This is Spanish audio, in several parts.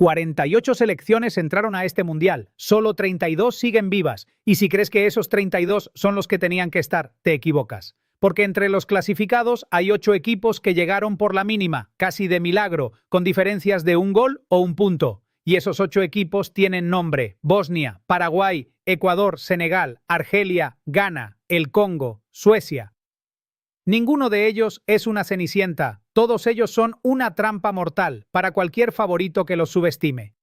48 selecciones entraron a este mundial, solo 32 siguen vivas, y si crees que esos 32 son los que tenían que estar, te equivocas. Porque entre los clasificados hay 8 equipos que llegaron por la mínima, casi de milagro, con diferencias de un gol o un punto. Y esos 8 equipos tienen nombre: Bosnia, Paraguay, Ecuador, Senegal, Argelia, Ghana, el Congo, Suecia. Ninguno de ellos es una cenicienta, todos ellos son una trampa mortal para cualquier favorito que los subestime.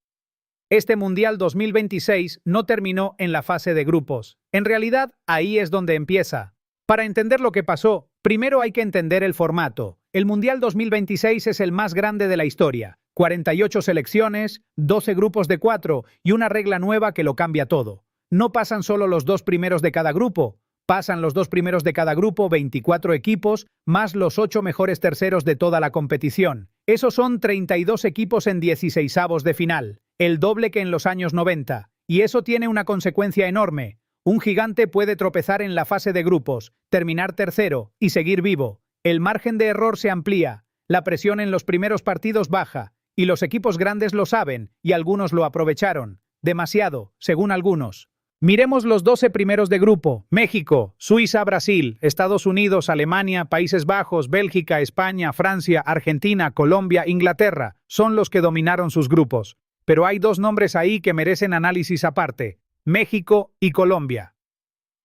Este Mundial 2026 no terminó en la fase de grupos. En realidad, ahí es donde empieza. Para entender lo que pasó, primero hay que entender el formato. El Mundial 2026 es el más grande de la historia. 48 selecciones, 12 grupos de 4 y una regla nueva que lo cambia todo. No pasan solo los 2 primeros de cada grupo. Pasan los 2 primeros de cada grupo, 24 equipos, más los 8 mejores terceros de toda la competición. Esos son 32 equipos en 16avos de final, el doble que en los años 90. Y eso tiene una consecuencia enorme. Un gigante puede tropezar en la fase de grupos, terminar tercero y seguir vivo. El margen de error se amplía, la presión en los primeros partidos baja, y los equipos grandes lo saben, y algunos lo aprovecharon. Demasiado, según algunos. Miremos los 12 primeros de grupo: México, Suiza, Brasil, Estados Unidos, Alemania, Países Bajos, Bélgica, España, Francia, Argentina, Colombia, Inglaterra. Son los que dominaron sus grupos. Pero hay 2 nombres ahí que merecen análisis aparte: México y Colombia.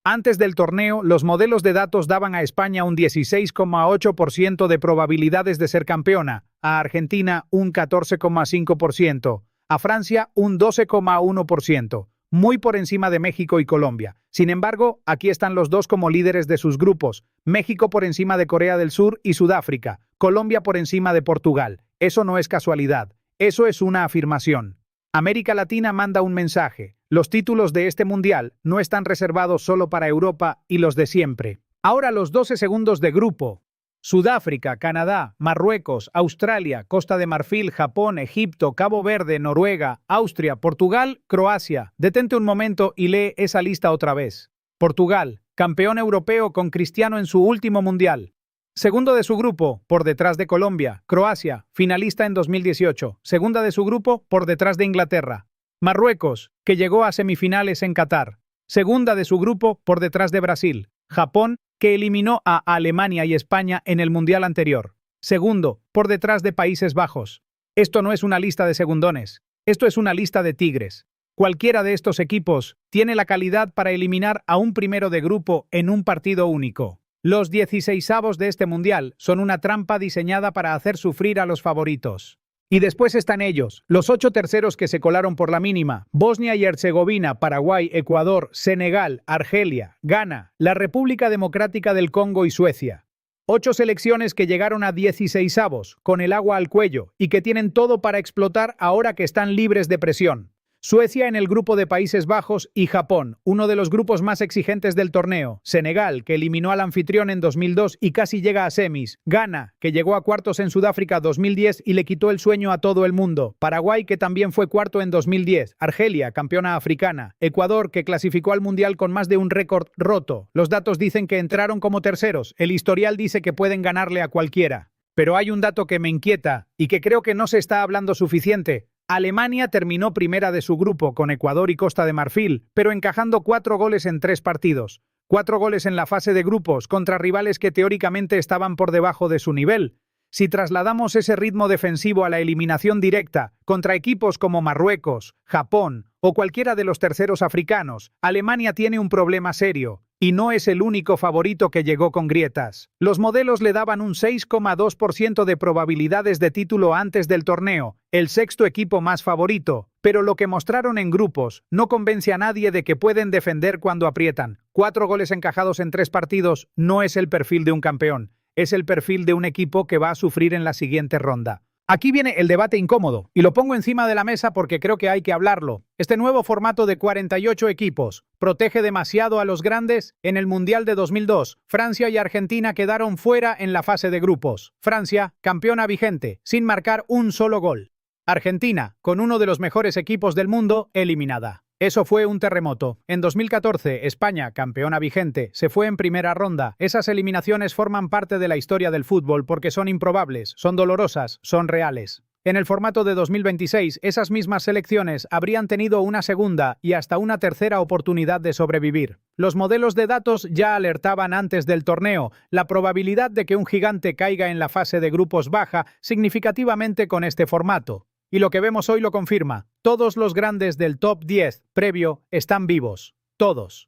Antes del torneo, los modelos de datos daban a España un 16,8% de probabilidades de ser campeona, a Argentina un 14,5%, a Francia un 12,1%. Muy por encima de México y Colombia. Sin embargo, aquí están los 2 como líderes de sus grupos: México por encima de Corea del Sur y Sudáfrica, Colombia por encima de Portugal. Eso no es casualidad, eso es una afirmación. América Latina manda un mensaje: los títulos de este mundial no están reservados solo para Europa y los de siempre. Ahora los 12 segundos de grupo: Sudáfrica, Canadá, Marruecos, Australia, Costa de Marfil, Japón, Egipto, Cabo Verde, Noruega, Austria, Portugal, Croacia. Detente un momento y lee esa lista otra vez. Portugal, campeón europeo con Cristiano en su último mundial. Segundo de su grupo, por detrás de Colombia. Croacia, finalista en 2018. Segunda de su grupo, por detrás de Inglaterra. Marruecos, que llegó a semifinales en Qatar. Segunda de su grupo, por detrás de Brasil. Japón, que eliminó a Alemania y España en el mundial anterior. Segundo, por detrás de Países Bajos. Esto no es una lista de segundones. Esto es una lista de tigres. Cualquiera de estos equipos tiene la calidad para eliminar a un primero de grupo en un partido único. Los 16avos de este mundial son una trampa diseñada para hacer sufrir a los favoritos. Y después están ellos, los 8 terceros que se colaron por la mínima: Bosnia y Herzegovina, Paraguay, Ecuador, Senegal, Argelia, Ghana, la República Democrática del Congo y Suecia. 8 selecciones que llegaron a 16avos, con el agua al cuello, y que tienen todo para explotar ahora que están libres de presión. Suecia en el grupo de Países Bajos y Japón, uno de los grupos más exigentes del torneo. Senegal, que eliminó al anfitrión en 2002 y casi llega a semis. Ghana, que llegó a cuartos en Sudáfrica 2010 y le quitó el sueño a todo el mundo. Paraguay, que también fue cuarto en 2010. Argelia, campeona africana. Ecuador, que clasificó al Mundial con más de un récord roto. Los datos dicen que entraron como terceros. El historial dice que pueden ganarle a cualquiera. Pero hay un dato que me inquieta y que creo que no se está hablando suficiente. Alemania terminó primera de su grupo con Ecuador y Costa de Marfil, pero encajando 4 goles en 3 partidos. 4 goles en la fase de grupos contra rivales que teóricamente estaban por debajo de su nivel. Si trasladamos ese ritmo defensivo a la eliminación directa contra equipos como Marruecos, Japón o cualquiera de los terceros africanos, Alemania tiene un problema serio. Y no es el único favorito que llegó con grietas. Los modelos le daban un 6,2% de probabilidades de título antes del torneo, el 6º equipo más favorito, pero lo que mostraron en grupos no convence a nadie de que pueden defender cuando aprietan. 4 goles encajados en 3 partidos no es el perfil de un campeón, es el perfil de un equipo que va a sufrir en la siguiente ronda. Aquí viene el debate incómodo, y lo pongo encima de la mesa porque creo que hay que hablarlo. Este nuevo formato de 48 equipos protege demasiado a los grandes. En el Mundial de 2002, Francia y Argentina quedaron fuera en la fase de grupos. Francia, campeona vigente, sin marcar un solo gol. Argentina, con uno de los mejores equipos del mundo, eliminada. Eso fue un terremoto. En 2014, España, campeona vigente, se fue en primera ronda. Esas eliminaciones forman parte de la historia del fútbol porque son improbables, son dolorosas, son reales. En el formato de 2026, esas mismas selecciones habrían tenido una segunda y hasta una tercera oportunidad de sobrevivir. Los modelos de datos ya alertaban antes del torneo. La probabilidad de que un gigante caiga en la fase de grupos baja significativamente con este formato. Y lo que vemos hoy lo confirma. Todos los grandes del top 10 previo están vivos. Todos.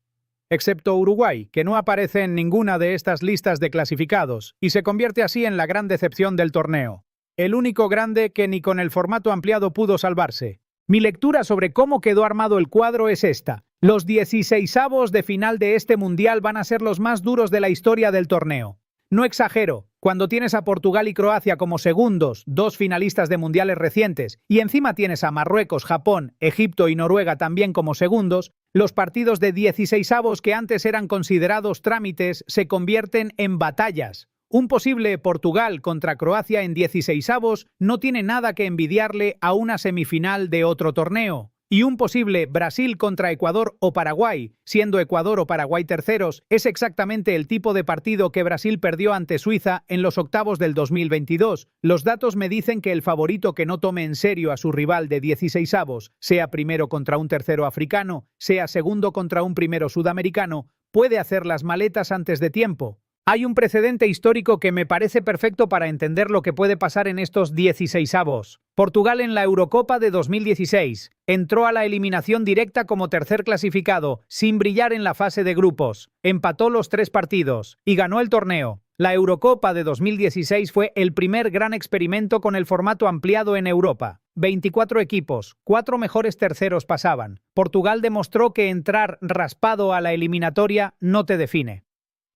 Excepto Uruguay, que no aparece en ninguna de estas listas de clasificados, y se convierte así en la gran decepción del torneo. El único grande que ni con el formato ampliado pudo salvarse. Mi lectura sobre cómo quedó armado el cuadro es esta. Los 16avos de final de este mundial van a ser los más duros de la historia del torneo. No exagero, cuando tienes a Portugal y Croacia como segundos, dos finalistas de mundiales recientes, y encima tienes a Marruecos, Japón, Egipto y Noruega también como segundos, los partidos de 16avos que antes eran considerados trámites se convierten en batallas. Un posible Portugal contra Croacia en 16avos no tiene nada que envidiarle a una semifinal de otro torneo. Y un posible Brasil contra Ecuador o Paraguay, siendo Ecuador o Paraguay terceros, es exactamente el tipo de partido que Brasil perdió ante Suiza en los octavos del 2022. Los datos me dicen que el favorito que no tome en serio a su rival de 16avos, sea primero contra un tercero africano, sea segundo contra un primero sudamericano, puede hacer las maletas antes de tiempo. Hay un precedente histórico que me parece perfecto para entender lo que puede pasar en estos 16avos. Portugal en la Eurocopa de 2016 entró a la eliminación directa como tercer clasificado, sin brillar en la fase de grupos. Empató los 3 partidos y ganó el torneo. La Eurocopa de 2016 fue el primer gran experimento con el formato ampliado en Europa. 24 equipos, 4 mejores terceros pasaban. Portugal demostró que entrar raspado a la eliminatoria no te define.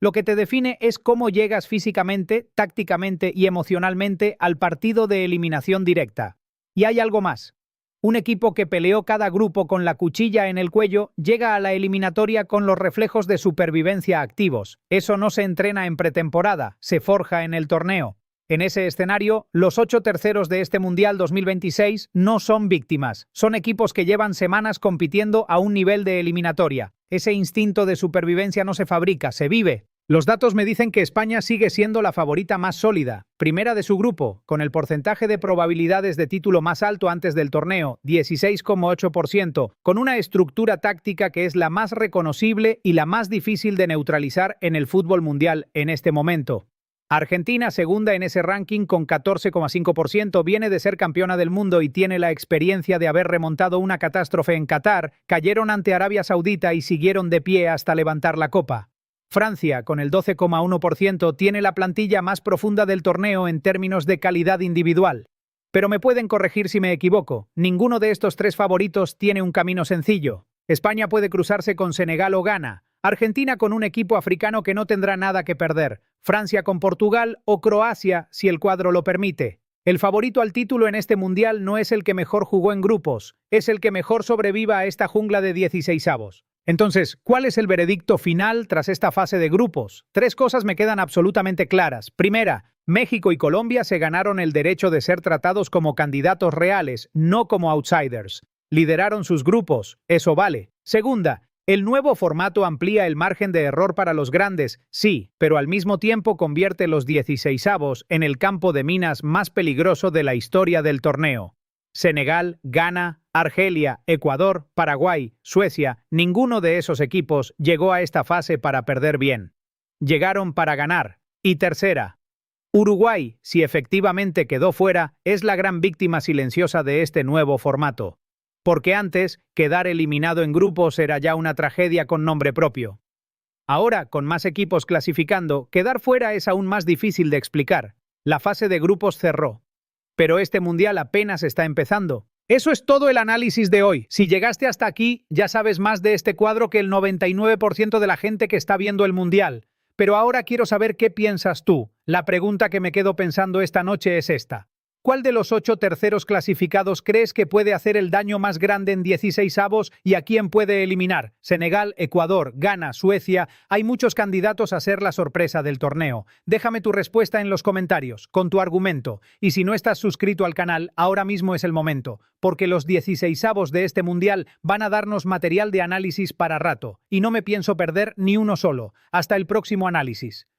Lo que te define es cómo llegas físicamente, tácticamente y emocionalmente al partido de eliminación directa. Y hay algo más. Un equipo que peleó cada grupo con la cuchilla en el cuello llega a la eliminatoria con los reflejos de supervivencia activos. Eso no se entrena en pretemporada, se forja en el torneo. En ese escenario, los 8 terceros de este Mundial 2026 no son víctimas, son equipos que llevan semanas compitiendo a un nivel de eliminatoria. Ese instinto de supervivencia no se fabrica, se vive. Los datos me dicen que España sigue siendo la favorita más sólida, primera de su grupo, con el porcentaje de probabilidades de título más alto antes del torneo, 16,8%, con una estructura táctica que es la más reconocible y la más difícil de neutralizar en el fútbol mundial en este momento. Argentina, segunda en ese ranking con 14,5%, viene de ser campeona del mundo y tiene la experiencia de haber remontado una catástrofe en Qatar, cayeron ante Arabia Saudita y siguieron de pie hasta levantar la copa. Francia, con el 12,1%, tiene la plantilla más profunda del torneo en términos de calidad individual. Pero me pueden corregir si me equivoco, ninguno de estos 3 favoritos tiene un camino sencillo. España puede cruzarse con Senegal o Ghana, Argentina con un equipo africano que no tendrá nada que perder, Francia con Portugal o Croacia si el cuadro lo permite. El favorito al título en este mundial no es el que mejor jugó en grupos, es el que mejor sobreviva a esta jungla de 16avos. Entonces, ¿cuál es el veredicto final tras esta fase de grupos? 3 cosas me quedan absolutamente claras. Primera, México y Colombia se ganaron el derecho de ser tratados como candidatos reales, no como outsiders. Lideraron sus grupos, eso vale. Segunda, el nuevo formato amplía el margen de error para los grandes, sí, pero al mismo tiempo convierte los 16avos en el campo de minas más peligroso de la historia del torneo. Senegal, Ghana, Argelia, Ecuador, Paraguay, Suecia, ninguno de esos equipos llegó a esta fase para perder bien. Llegaron para ganar. Y tercera, Uruguay, si efectivamente quedó fuera, es la gran víctima silenciosa de este nuevo formato. Porque antes, quedar eliminado en grupos era ya una tragedia con nombre propio. Ahora, con más equipos clasificando, quedar fuera es aún más difícil de explicar. La fase de grupos cerró. Pero este mundial apenas está empezando. Eso es todo el análisis de hoy. Si llegaste hasta aquí, ya sabes más de este cuadro que el 99% de la gente que está viendo el mundial. Pero ahora quiero saber qué piensas tú. La pregunta que me quedo pensando esta noche es esta. ¿Cuál de los 8 terceros clasificados crees que puede hacer el daño más grande en 16avos y a quién puede eliminar? Senegal, Ecuador, Ghana, Suecia. Hay muchos candidatos a ser la sorpresa del torneo. Déjame tu respuesta en los comentarios, con tu argumento. Y si no estás suscrito al canal, ahora mismo es el momento, porque los 16avos de este mundial van a darnos material de análisis para rato. Y no me pienso perder ni uno solo. Hasta el próximo análisis.